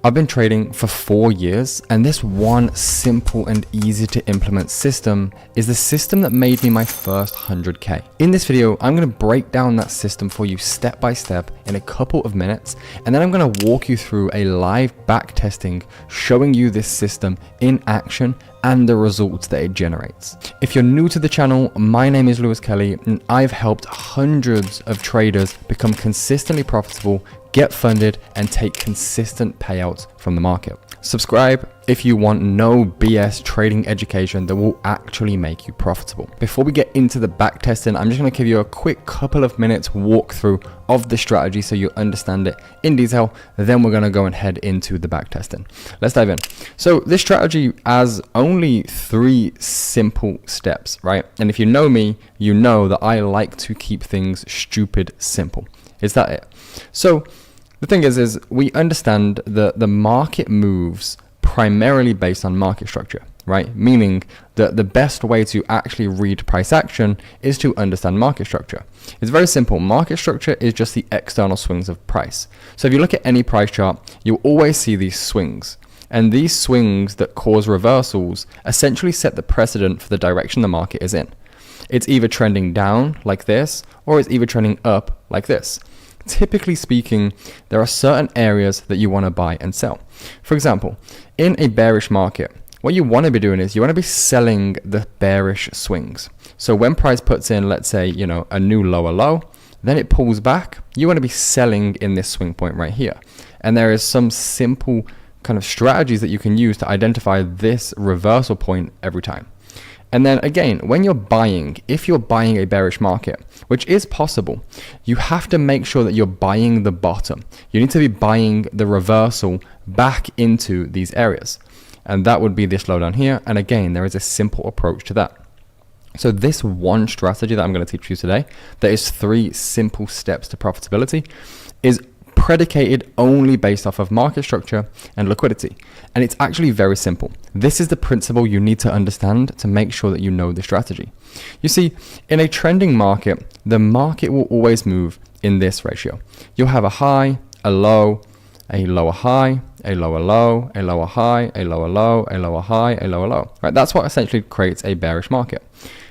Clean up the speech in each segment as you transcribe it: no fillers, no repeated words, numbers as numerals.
I've been trading for 4 years, and this one simple and easy to implement system is the system that made me my first 100K. In this video, I'm going to break down that system for you step by step in a couple of minutes, and then I'm going to walk you through a live back testing showing you this system in action and the results that it generates. If you're new to the channel, my name is Lewis Kelly, and I've helped hundreds of traders become consistently profitable, get funded, and take consistent payouts from the market. Subscribe if you want no BS trading education that will actually make you profitable. Before we get into the back testing, I'm just going to give you a quick couple of minutes walkthrough of the strategy so you understand it in detail. Then we're going to go and head into the back testing. Let's dive in. So this strategy has only 3 simple steps, right? And if you know me, you know that I like to keep things stupid simple. Is that it? So the thing is we understand that the market moves primarily based on market structure, right? Meaning that the best way to actually read price action is to understand market structure. It's very simple. Market structure is just the external swings of price. So if you look at any price chart, you'll always see these swings. And these swings that cause reversals essentially set the precedent for the direction the market is in. It's either trending down like this, or it's either trending up like this. Typically speaking, there are certain areas that you want to buy and sell. For example, in a bearish market, what you want to be doing is you want to be selling the bearish swings. So when price puts in, let's say, a new lower low, then it pulls back, you want to be selling in this swing point right here. And there is some simple kind of strategies that you can use to identify this reversal point every time. And then again, when you're buying, if you're buying a bearish market, which is possible, you have to make sure that you're buying the bottom. You need to be buying the reversal back into these areas. And that would be this low down here. And again, there is a simple approach to that. So this one strategy that I'm going to teach you today, that is 3 simple steps to profitability, is predicated only based off of market structure and liquidity. And it's actually very simple. This is the principle you need to understand to make sure that you know the strategy. You see, in a trending market, the market will always move in this ratio. You'll have a high, a low, a lower high, a lower low, a lower high, a lower low, a lower high, a lower low. Right? That's what essentially creates a bearish market.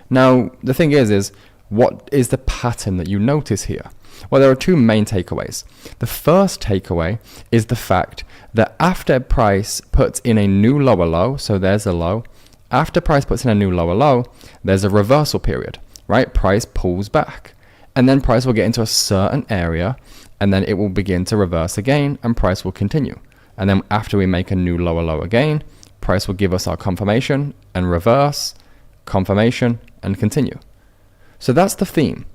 Now, the thing is what is the pattern that you notice here? Well, there are 2 main takeaways. The first takeaway is the fact that after price puts in a new lower low, so there's a low, after price puts in a new lower low, there's a reversal period, right? Price pulls back, and then price will get into a certain area, and then it will begin to reverse again, and price will continue. And then after we make a new lower low again, price will give us our confirmation and reverse, confirmation, and continue. So that's the theme.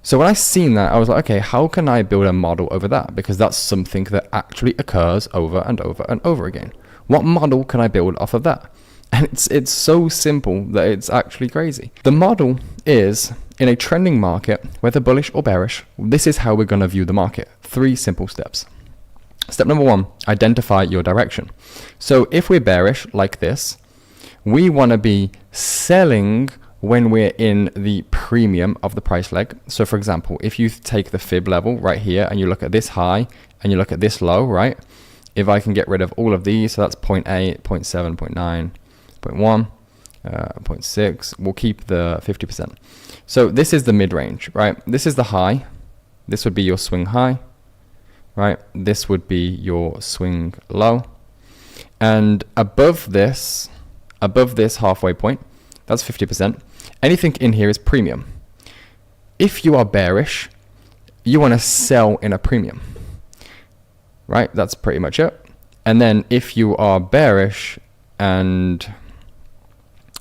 So when I seen that, I was like, okay, how can I build a model over that? Because that's something that actually occurs over and over and over again. What model can I build off of that? And it's so simple that it's actually crazy. The model is, in a trending market, whether bullish or bearish, this is how we're going to view the market. 3 simple steps. Step number 1, identify your direction. So if we're bearish like this, we want to be selling when we're in the premium of the price leg. So for example, if you take the fib level right here and you look at this high and you look at this low, right? If I can get rid of all of these, so that's 0.8, 0.7, 0.9, 0.1, 0.6, we'll keep the 50%. So this is the mid-range, right? This is the high. This would be your swing high, right? This would be your swing low. And above this halfway point, that's 50%. Anything in here is premium. If you are bearish, you want to sell in a premium, right? That's pretty much it. And then if you are bearish and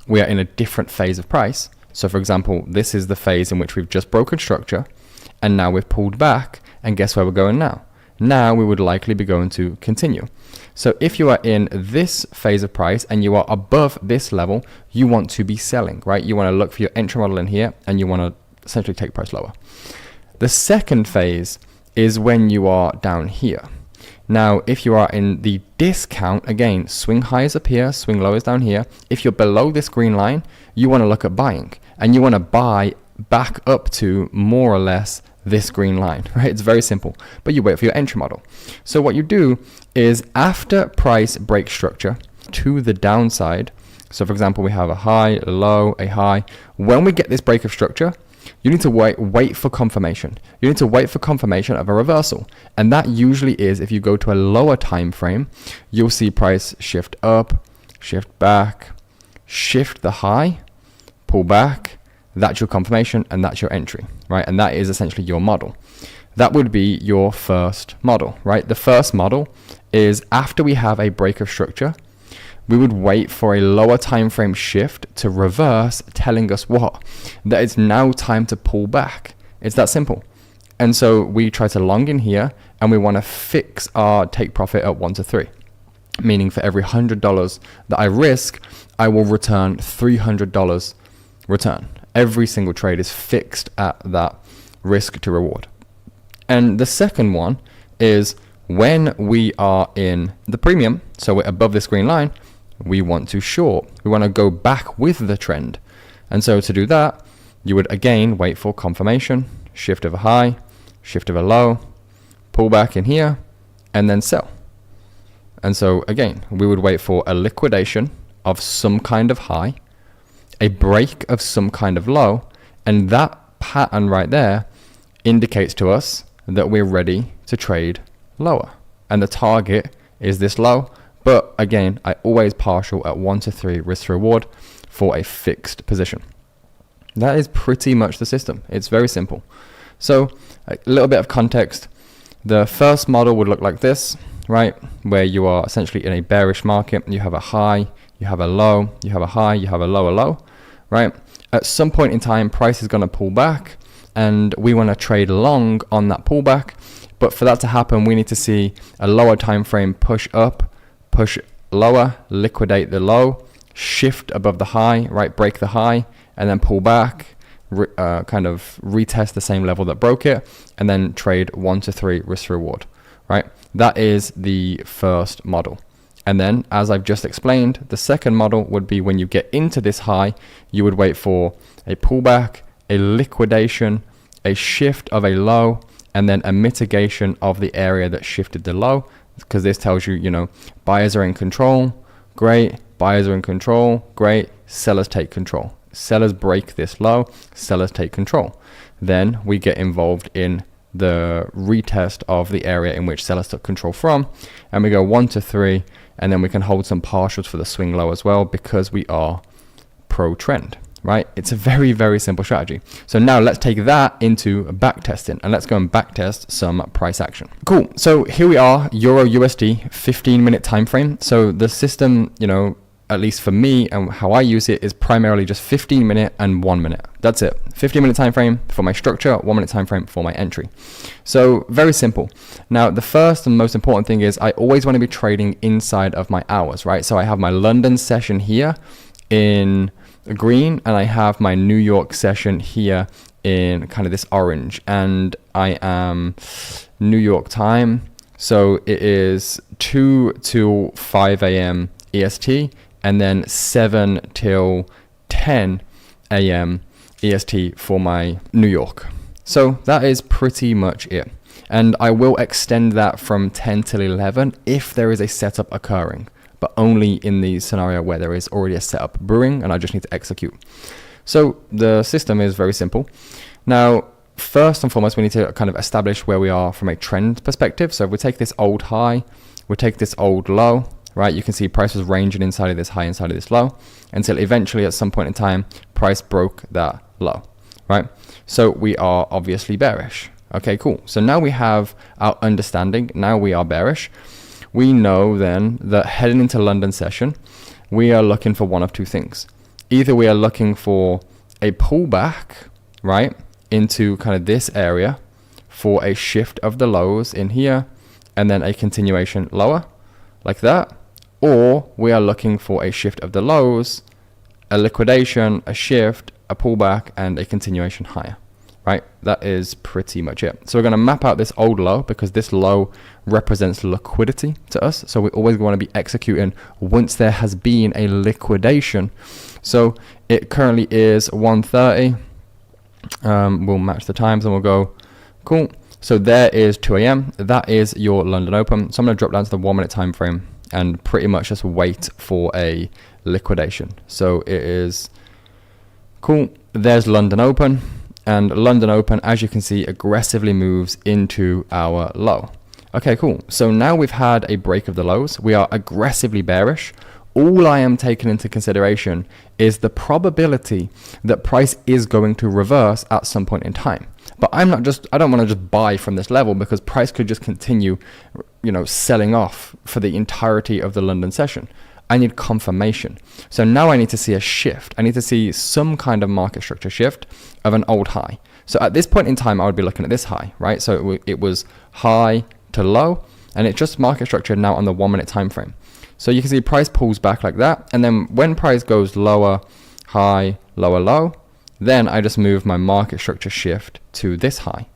we are in a different phase of price, so for example, this is the phase in which we've just broken structure and now we've pulled back, and guess where we're going now? Now we would likely be going to continue. So if you are in this phase of price and you are above this level, you want to be selling, right? You want to look for your entry model in here and you want to essentially take price lower. The second phase is when you are down here. Now, if you are in the discount, again, swing high is up here, swing low is down here. If you're below this green line, you want to look at buying, and you want to buy back up to more or less this green line, right? It's very simple, but you wait for your entry model. So what you do is after price break structure to the downside, so for example, we have a high, a low, a high. When we get this break of structure, you need to wait for confirmation. You need to wait for confirmation of a reversal. And that usually is, if you go to a lower time frame, you'll see price shift up, shift back, shift the high, pull back. That's your confirmation and that's your entry, right? And that is essentially your model. That would be your first model, right? The first model is after we have a break of structure, we would wait for a lower time frame shift to reverse, telling us what? That it's now time to pull back. It's that simple. And so we try to long in here and we want to fix our take profit at 1 to 3. Meaning for every $100 that I risk, I will return $300 return. Every single trade is fixed at that risk to reward. And the second one is when we are in the premium, so we're above this green line, we want to short. We want to go back with the trend. And so to do that, you would again wait for confirmation, shift of a high, shift of a low, pull back in here, and then sell. And so again, we would wait for a liquidation of some kind of high, a break of some kind of low, and that pattern right there indicates to us that we're ready to trade lower. And the target is this low. But again, I always partial at 1 to 3 risk to reward for a fixed position. That is pretty much the system. It's very simple. So a little bit of context. The first model would look like this, right? Where you are essentially in a bearish market. You have a high, you have a low, you have a high, you have a lower low, right? At some point in time, price is going to pull back and we want to trade long on that pullback. But for that to happen, we need to see a lower time frame push up, push lower, liquidate the low, shift above the high, right, break the high, and then pull back, kind of retest the same level that broke it, and then trade 1 to 3 risk reward, right? That is the first model. And then, as I've just explained, the second model would be when you get into this high, you would wait for a pullback, a liquidation, a shift of a low, and then a mitigation of the area that shifted the low, because this tells you, you know, buyers are in control, great. Buyers are in control, great. Sellers take control. Sellers break this low, sellers take control. Then we get involved in the retest of the area in which sellers took control from, and we go 1 to 3, and then we can hold some partials for the swing low as well because we are pro trend. Right? It's a very, very simple strategy. So now let's take that into back testing and let's go and back test some price action. Cool. So here we are, Euro USD 15-minute time frame. So the system, you know, at least for me and how I use it is primarily just 15-minute and 1 minute. That's it. 15-minute time frame for my structure, 1 minute time frame for my entry. So very simple. Now, the first and most important thing is I always want to be trading inside of my hours, right? So I have my London session here in green and I have my New York session here in kind of this orange, and I am New York time, so it is 2 till 5 a.m. EST and then 7 till 10 a.m. EST for my New York. So that is pretty much it, and I will extend that from 10 till 11 if there is a setup occurring, but only in the scenario where there is already a setup brewing and I just need to execute. So the system is very simple. Now, first and foremost, we need to kind of establish where we are from a trend perspective. So if we take this old high, we take this old low, right? You can see price was ranging inside of this high, inside of this low, until eventually at some point in time, price broke that low, right? So we are obviously bearish. Okay, cool. So now we have our understanding. Now we are bearish. We know then that heading into London session, we are looking for one of two things. Either we are looking for a pullback, right, into kind of this area for a shift of the lows in here, and then a continuation lower, like that. Or we are looking for a shift of the lows, a liquidation, a shift, a pullback, and a continuation higher. Right, that is pretty much it. So we're going to map out this old low because this low represents liquidity to us. So we always want to be executing once there has been a liquidation. So it currently is 1:30. We'll match the times and we'll go Cool. So there is 2 a.m. That is your London Open. So I'm going to drop down to the 1 minute time frame and pretty much just wait for a liquidation. So it is cool. There's London Open, and London Open, as you can see, aggressively moves into our low. Okay, cool. So now we've had a break of the lows. We are aggressively bearish. All I am taking into consideration is the probability that price is going to reverse at some point in time. But I don't want to just buy from this level, because price could just continue, selling off for the entirety of the London session. I need confirmation. So now I need to see a shift. I need to see some kind of market structure shift of an old high. So at this point in time, I would be looking at this high, right? So it was high to low, and it's just market structure now on the 1 minute time frame. So you can see price pulls back like that, and then when price goes lower, high, lower, low, then I just move my market structure shift to this high.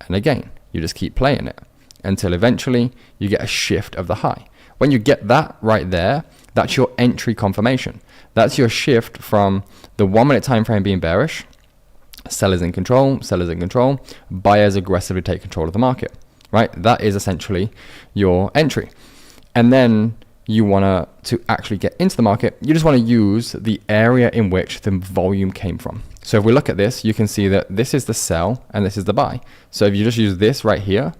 And again, you just keep playing it until eventually you get a shift of the high. When you get that right there, that's your entry confirmation. That's your shift from the 1 minute time frame being bearish, sellers in control, buyers aggressively take control of the market, right? That is essentially your entry. And then you want to actually get into the market, you just want to use the area in which the volume came from. So if we look at this, you can see that this is the sell and this is the buy. So if you just use this right here,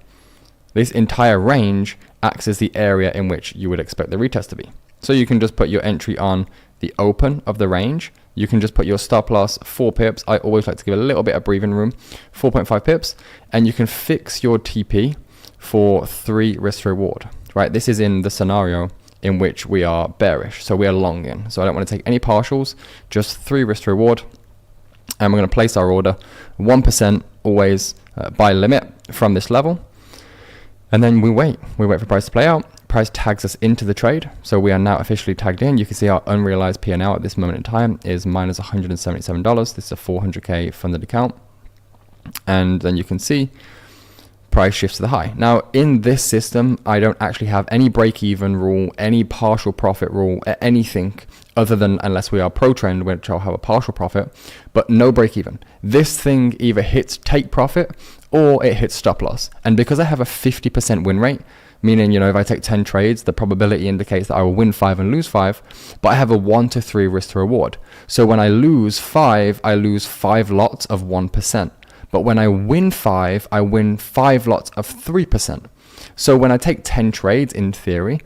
this entire range acts as the area in which you would expect the retest to be. So you can just put your entry on the open of the range. You can just put your stop loss 4 pips. I always like to give a little bit of breathing room, 4.5 pips. And you can fix your TP for 3 risk to reward, right? This is in the scenario in which we are bearish. So we are long in. So I don't want to take any partials, just 3 risk to reward. And we're going to place our order 1% always by limit from this level. And then we wait for price to play out. Price tags us into the trade. So we are now officially tagged in. You can see our unrealized P&L at this moment in time is minus $177. This is a 400K funded account. And then you can see price shifts to the high. Now in this system, I don't actually have any break-even rule, any partial profit rule, anything other than unless we are pro trend, which I'll have a partial profit, but no break-even. This thing either hits take profit or it hits stop loss. And because I have a 50% win rate, meaning, if I take 10 trades, the probability indicates that I will win 5 and lose 5, but I have a 1 to 3 risk to reward. So when I lose 5, I lose 5 lots of 1%. But when I win 5, I win 5 lots of 3%. So when I take 10 trades, in theory,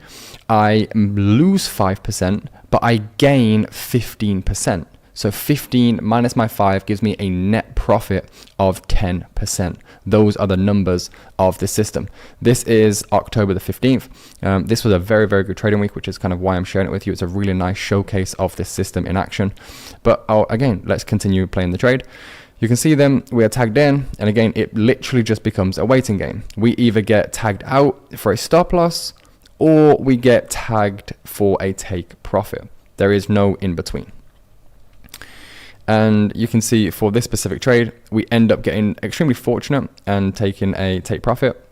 I lose 5%, but I gain 15%. So 15 minus my 5 gives me a net profit of 10%. Those are the numbers of the system. This is October the 15th. This was a very, very good trading week, which is kind of why I'm sharing it with you. It's a really nice showcase of this system in action. But again, let's continue playing the trade. You can see them, we are tagged in, and again, it literally just becomes a waiting game. We either get tagged out for a stop loss, or we get tagged for a take profit. There is no in between. And you can see for this specific trade, we end up getting extremely fortunate and taking a take profit.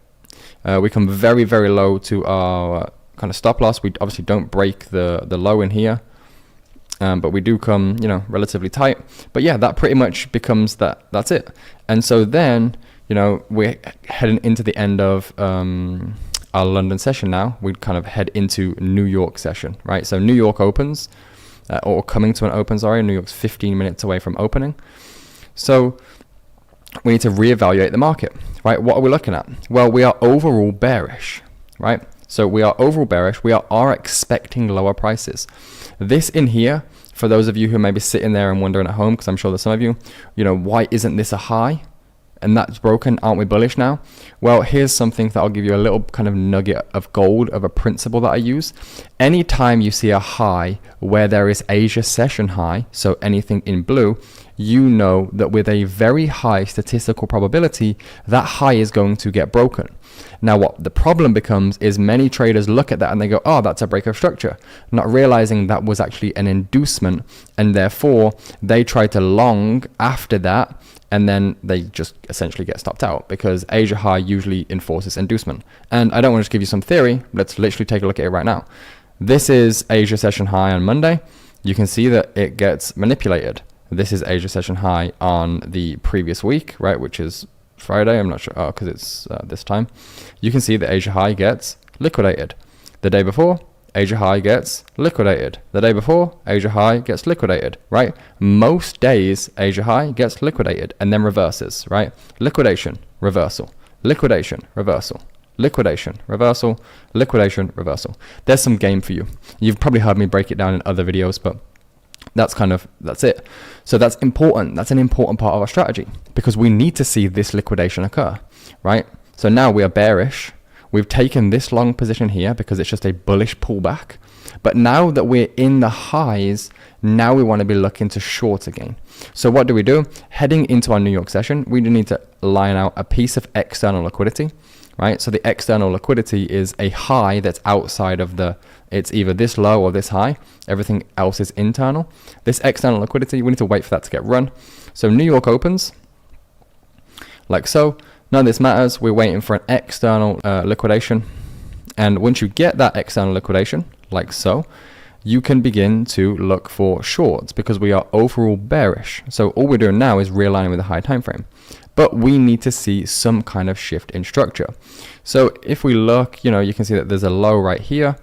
We come very, very low to our kind of stop loss. We obviously don't break the low in here. But we do come, relatively tight. But yeah, that pretty much becomes that's it. And so then, we're heading into the end of our London session now. We'd kind of head into New York session, right? So New York opens, or coming to an open, sorry. New York's 15 minutes away from opening. So we need to reevaluate the market, right? What are we looking at? Well, we are overall bearish, right? So we are overall bearish. We are expecting lower prices. This in here, for those of you who may be sitting there and wondering at home, because I'm sure there's some of you, why isn't this a high? And that's broken. Aren't we bullish now? Well, here's something that I'll give you a little kind of nugget of gold of a principle that I use. Anytime you see a high where there is Asia session high, so anything in blue, you know that with a very high statistical probability, that high is going to get broken. Now, what the problem becomes is many traders look at that and they go, oh, that's a break of structure, not realizing that was actually an inducement, and therefore they try to long after that, and then they just essentially get stopped out because Asia high usually enforces inducement. And I don't want to just give you some theory. Let's literally take a look at it right now. This is Asia session high on Monday. You can see that it gets manipulated. This is Asia session high on the previous week, right, which is Friday, I'm not sure, because it's this time, you can see the Asia high gets liquidated. The day before, Asia high gets liquidated. The day before, Asia high gets liquidated, right? Most days, Asia high gets liquidated and then reverses, right? Liquidation, reversal, liquidation, reversal, liquidation, reversal, liquidation, reversal. There's some game for you. You've probably heard me break it down in other videos, but that's it. So that's important. That's an important part of our strategy because we need to see this liquidation occur, right? So now we are bearish. We've taken this long position here because it's just a bullish pullback. But now that we're in the highs, now we want to be looking to short again. So what do? Heading into our New York session, we need to line out a piece of external liquidity, right? So the external liquidity is a high that's outside of it's either this low or this high. Everything else is internal. This external liquidity, we need to wait for that to get run. So New York opens like so. None of this matters. We're waiting for an external liquidation. And once you get that external liquidation, like so, you can begin to look for shorts because we are overall bearish. So all we're doing now is realigning with the high time frame. But we need to see some kind of shift in structure. So if we look, you can see that there's a low right here.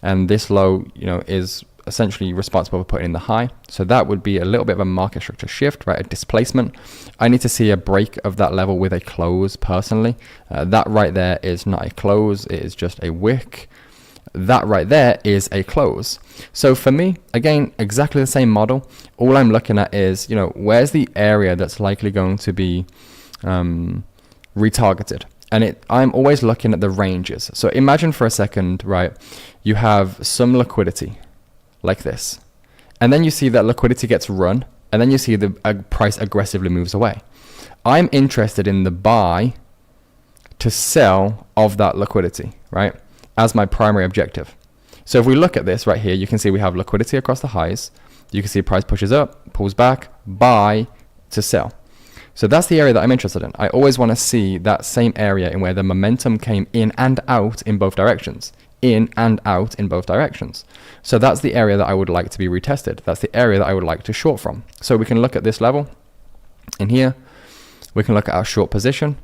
And this low, is essentially responsible for putting in the high. So that would be a little bit of a market structure shift, right? A displacement. I need to see a break of that level with a close personally. That right there is not a close. It is just a wick. That right there is a close. So for me, again, exactly the same model. All I'm looking at is, where's the area that's likely going to be retargeted? And I'm always looking at the ranges. So imagine for a second, right? You have some liquidity like this. And then you see that liquidity gets run. And then you see the price aggressively moves away. I'm interested in the buy to sell of that liquidity, right? As my primary objective. So if we look at this right here, you can see we have liquidity across the highs. You can see price pushes up, pulls back, buy to sell. So that's the area that I'm interested in. I always want to see that same area in where the momentum came in and out in both directions. In and out in both directions. So that's the area that I would like to be retested. That's the area that I would like to short from. So we can look at this level in here. We can look at our short position.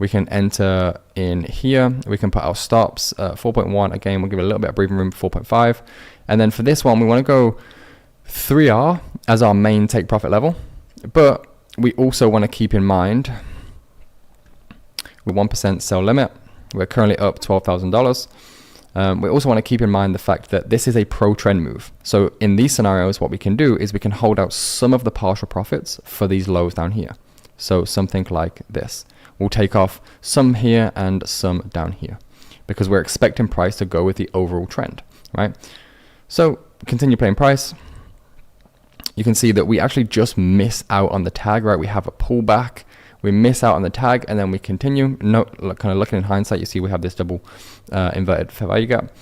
We can enter in here. We can put our stops 4.1. Again, we'll give it a little bit of breathing room, 4.5. And then for this one, we want to go 3R as our main take profit level. But we also want to keep in mind with 1% sell limit. We're currently up $12,000. We also want to keep in mind the fact that this is a pro trend move. So in these scenarios, what we can do is we can hold out some of the partial profits for these lows down here. So something like this. We'll take off some here and some down here because we're expecting price to go with the overall trend, right? So continue playing price. You can see that we actually just miss out on the tag, right? We have a pullback. We miss out on the tag and then we continue. No, kind of looking in hindsight, you see we have this double inverted fair value gap.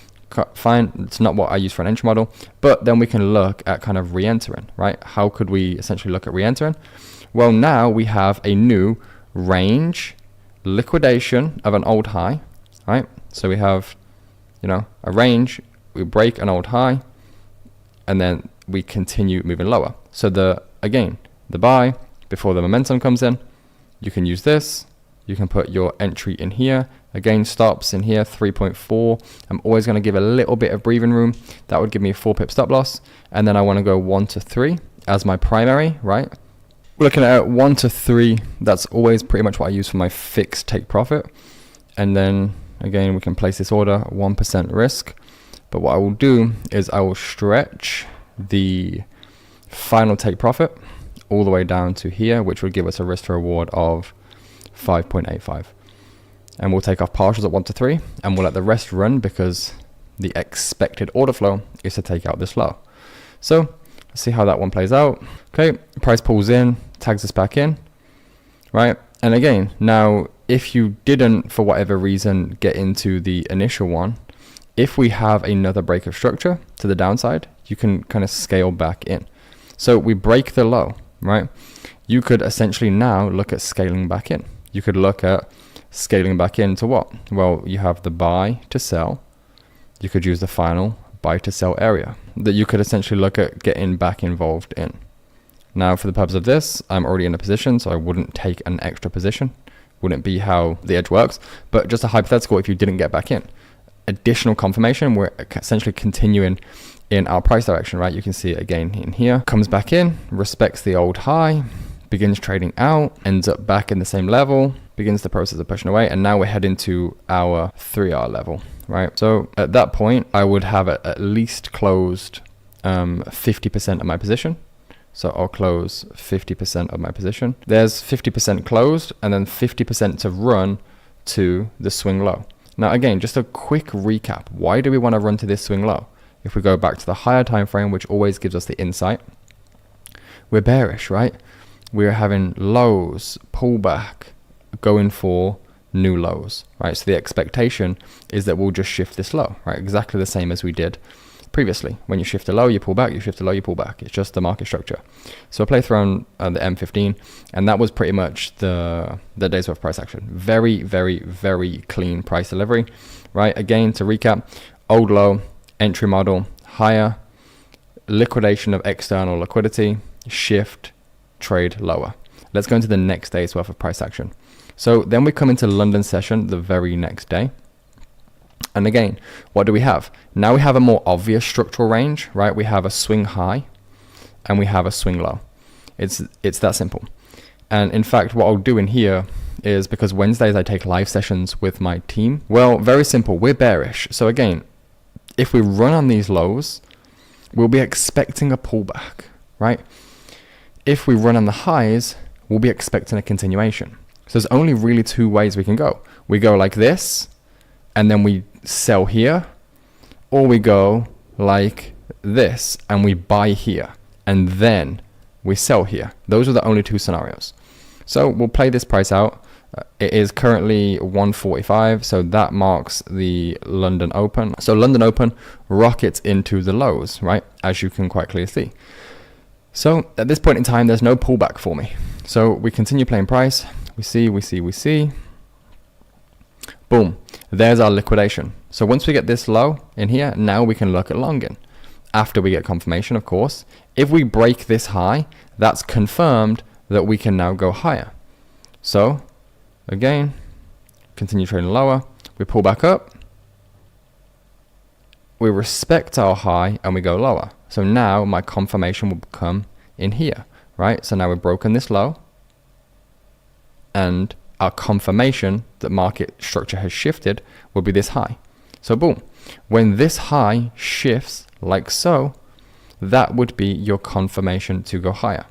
Fine, it's not what I use for an entry model, but then we can look at kind of re-entering, right? How could we essentially look at re-entering? Well, now we have a new range liquidation of an old high, right? So we have, a range, we break an old high, and then we continue moving lower. So the buy before the momentum comes in, you can use this. You can put your entry in here. Again, stops in here, 3.4. I'm always going to give a little bit of breathing room. That would give me a 4 pip stop loss. And then I want to go 1 to 3 as my primary, right? We're looking at 1 to 3. That's always pretty much what I use for my fixed take profit. And then again, we can place this order 1% risk. But what I will do is I will stretch the final take profit all the way down to here, which would give us a risk to reward of 5.85. And we'll take off partials at 1 to 3 and we'll let the rest run because the expected order flow is to take out this low. So let's see how that one plays out. Okay, price pulls in, tags us back in, right? And again, now if you didn't for whatever reason get into the initial one, if we have another break of structure to the downside, you can kind of scale back in. So we break the low, right? You could essentially now look at scaling back in. You could look at scaling back into what? Well, you have the buy to sell. You could use the final buy to sell area that you could essentially look at getting back involved in. Now, for the purpose of this, I'm already in a position, so I wouldn't take an extra position wouldn't be how the edge works, but just a hypothetical if you didn't get back in. Additional confirmation, we're essentially continuing in our price direction, right? You can see it again in here, comes back in, respects the old high, begins trading out, ends up back in the same level, begins the process of pushing away, and now we're heading to our 3R level, right? So at that point, I would have at least closed 50% of my position. So I'll close 50% of my position. There's 50% closed and then 50% to run to the swing low. Now again, just a quick recap. Why do we want to run to this swing low? If we go back to the higher time frame, which always gives us the insight, we're bearish, right? We're having lows, pullback, going for new lows, right? So the expectation is that we'll just shift this low, right? Exactly the same as we did previously. When you shift a low, you pull back, you shift a low, you pull back. It's just the market structure. So I play through on the M15, and that was pretty much the day's worth of price action. Very, very, very clean price delivery, right? Again, to recap, old low, entry model, higher, liquidation of external liquidity, shift, trade lower. Let's go into the next day's worth of price action. So then we come into London session the very next day. And again, what do we have? Now we have a more obvious structural range, right? We have a swing high and we have a swing low. It's that simple. And in fact, what I'll do in here is, because Wednesdays I take live sessions with my team. Well, very simple. We're bearish. So again, if we run on these lows, we'll be expecting a pullback, right? If we run on the highs, we'll be expecting a continuation. So there's only really two ways we can go. We go like this, and then we sell here, or we go like this and we buy here and then we sell here. Those are the only two scenarios. So we'll play this price out. It is currently 145, so that marks the London Open. So London Open rockets into the lows, right? As you can quite clearly see. So at this point in time, there's no pullback for me. So we continue playing price. We see. Boom, there's our liquidation. So once we get this low in here, now we can look at longing. After we get confirmation, of course. If we break this high, that's confirmed that we can now go higher. So again, continue trading lower. We pull back up. We respect our high and we go lower. So now my confirmation will come in here, right? So now we've broken this low, and our confirmation that market structure has shifted will be this high. So boom, when this high shifts like so, that would be your confirmation to go higher.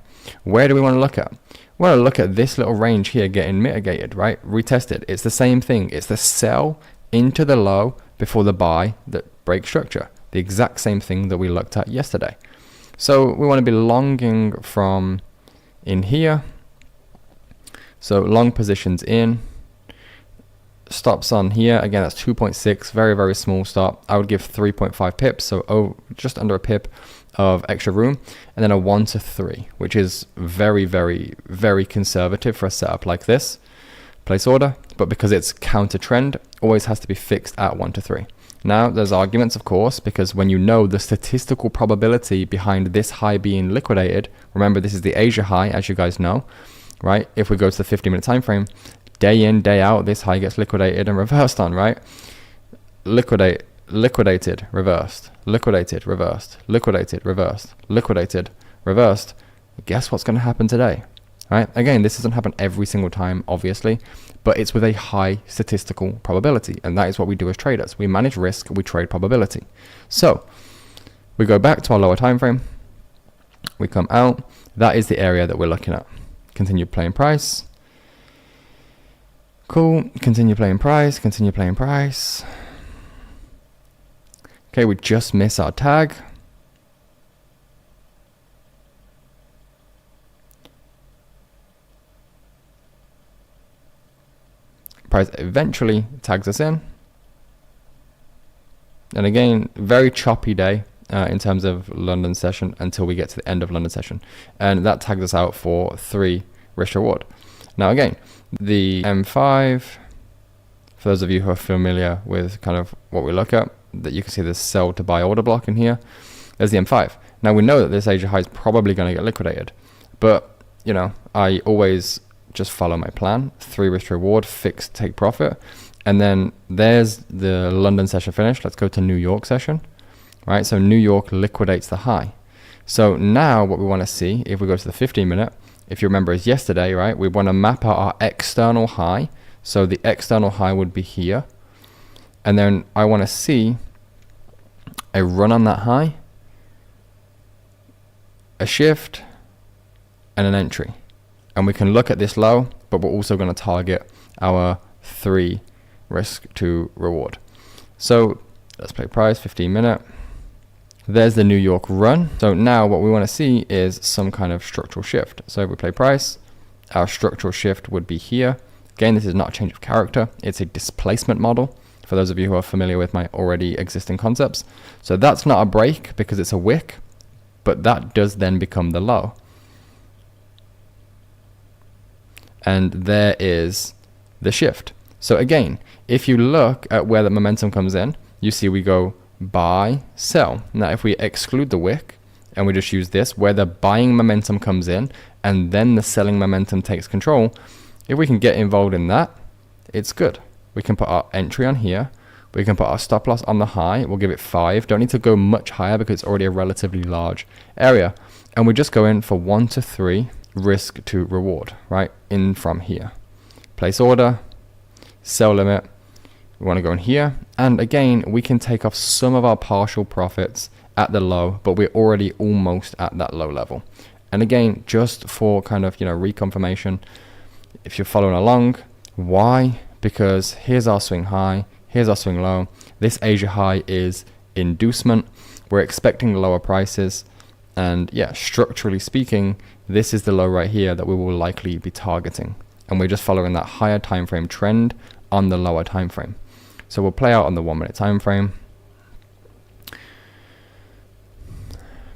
Where do we want to look at? We want to look at this little range here getting mitigated, right? Retested. It's the same thing. It's the sell into the low before the buy that breaks structure. The exact same thing that we looked at yesterday. So we want to be longing from in here. So long positions in, stops on here. Again, that's 2.6, very, very small stop. I would give 3.5 pips, so just under a pip of extra room, and then a 1 to 3, which is very, very, very conservative for a setup like this. Place order, but because it's counter trend, always has to be fixed at 1 to 3. Now, there's arguments, of course, because when you know the statistical probability behind this high being liquidated, remember this is the Asia high, as you guys know, right? If we go to the 50-minute time frame, day in, day out, this high gets liquidated and reversed on, right? Liquidated, reversed, liquidated, reversed, liquidated, reversed, liquidated, reversed. Guess what's going to happen today, right? Again, this doesn't happen every single time, obviously, but it's with a high statistical probability, and that is what we do as traders. We manage risk, we trade probability. So we go back to our lower time frame, we come out. That is the area that we're looking at. Continue playing price. Cool. Continue playing price. Continue playing price. Okay, we just miss our tag. Price eventually tags us in. And again, very choppy day in terms of London session until we get to the end of London session. And that tags us out for 3 risk reward. Now again, the M5, for those of you who are familiar with kind of what we look at, that you can see the sell to buy order block in here. There's the M5. Now we know that this Asia high is probably going to get liquidated, but you know, I always just follow my plan. 3 risk to reward, fixed take profit. And then there's the London session finished. Let's go to New York session, right? So New York liquidates the high. So now what we want to see, if we go to the 15 minute, if you remember is yesterday, right? We want to map out our external high. So the external high would be here. And then I want to see a run on that high, a shift, and an entry. And we can look at this low, but we're also going to target our 3 risk to reward. So let's play price, 15 minute. There's the New York run. So now what we want to see is some kind of structural shift. So if we play price, our structural shift would be here. Again, this is not a change of character. It's a displacement model for those of you who are familiar with my already existing concepts. So that's not a break because it's a wick, but that does then become the low. And there is the shift. So again, if you look at where the momentum comes in, you see we go buy, sell. Now, if we exclude the wick and we just use this, where the buying momentum comes in and then the selling momentum takes control, if we can get involved in that, it's good. We can put our entry on here. We can put our stop loss on the high. We'll give it 5. Don't need to go much higher because it's already a relatively large area. And we just go in for 1 to 3 risk to reward, right? In from here. Place order, sell limit. We want to go in here. And again, we can take off some of our partial profits at the low, but we're already almost at that low level. And again, just for kind of, reconfirmation, if you're following along, why? Because here's our swing high, here's our swing low. This Asia high is inducement. We're expecting lower prices. And yeah, structurally speaking, this is the low right here that we will likely be targeting. And we're just following that higher time frame trend on the lower time frame. So we'll play out on the 1 minute time frame.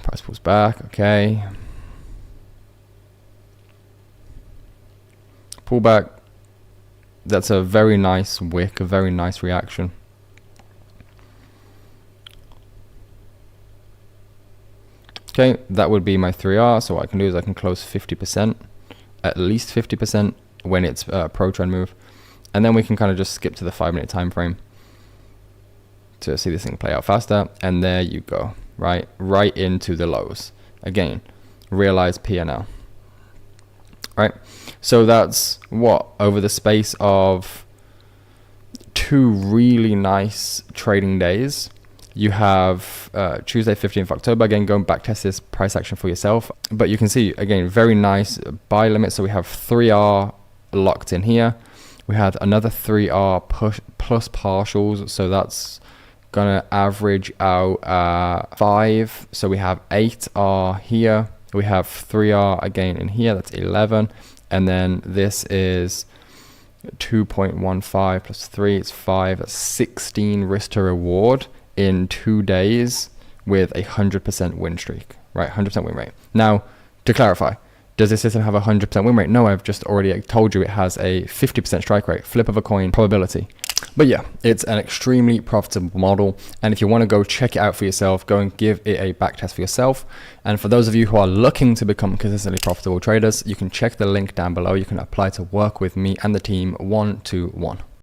Price pulls back, okay. Pullback. That's a very nice wick, a very nice reaction. Okay, that would be my 3R. So what I can do is I can close 50%, at least 50% when it's a pro trend move. And then we can kind of just skip to the 5 minute time frame to see this thing play out faster. And there you go, right into the lows. Again, realize P&L. Right, so that's what, over the space of 2 really nice trading days. You have Tuesday 15th October, again going back test this price action for yourself, but you can see again very nice buy limit. So we have 3R locked in here. We had another 3R plus partials, so that's gonna average out 5. So we have 8R here. We have 3R again in here, that's 11. And then this is 2.15 plus 3, it's 5, that's 16 risk to reward in 2 days with a 100% win streak, right? 100% win rate. Now, to clarify, does this system have a 100% win rate? No, I've just already told you it has a 50% strike rate, flip of a coin probability. But yeah, it's an extremely profitable model. And if you want to go check it out for yourself, go and give it a back test for yourself. And for those of you who are looking to become consistently profitable traders, you can check the link down below. You can apply to work with me and the team 1-to-1.